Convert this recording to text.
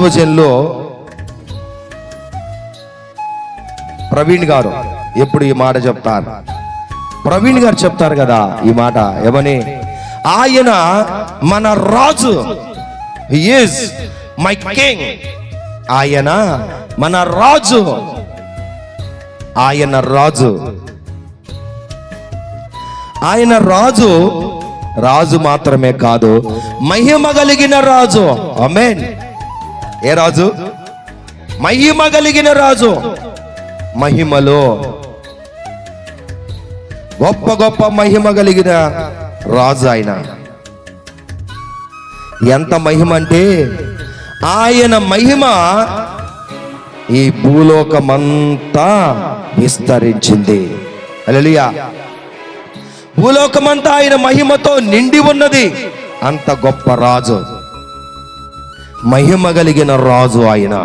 దైవజనులు ప్రవీణ్ గారు ఎప్పుడు ఈ మాట చెప్తారు. ప్రవీణ్ గారు చెప్తారు కదా ఈ మాట ఏమని, ఆయన మన రాజు, హి ఈజ్ మై కింగ్. ఆయన మన రాజు, ఆయన రాజు, ఆయన రాజు. రాజు మాత్రమే కాదు, మహిమ కలిగిన రాజు. ఆమేన్. ఏ రాజు? మహిమ కలిగిన రాజు. మహిమలో గొప్ప గొప్ప మహిమ కలిగిన రాజు ఆయన. ఎంత మహిమ అంటే ఆయన మహిమ ఈ భూలోకమంతా విస్తరించింది. హల్లెలూయా. భూలోకమంతా ఆయన మహిమతో నిండి ఉన్నది. అంత గొప్ప రాజు, మహిమ కలిగిన రాజు ఆయన.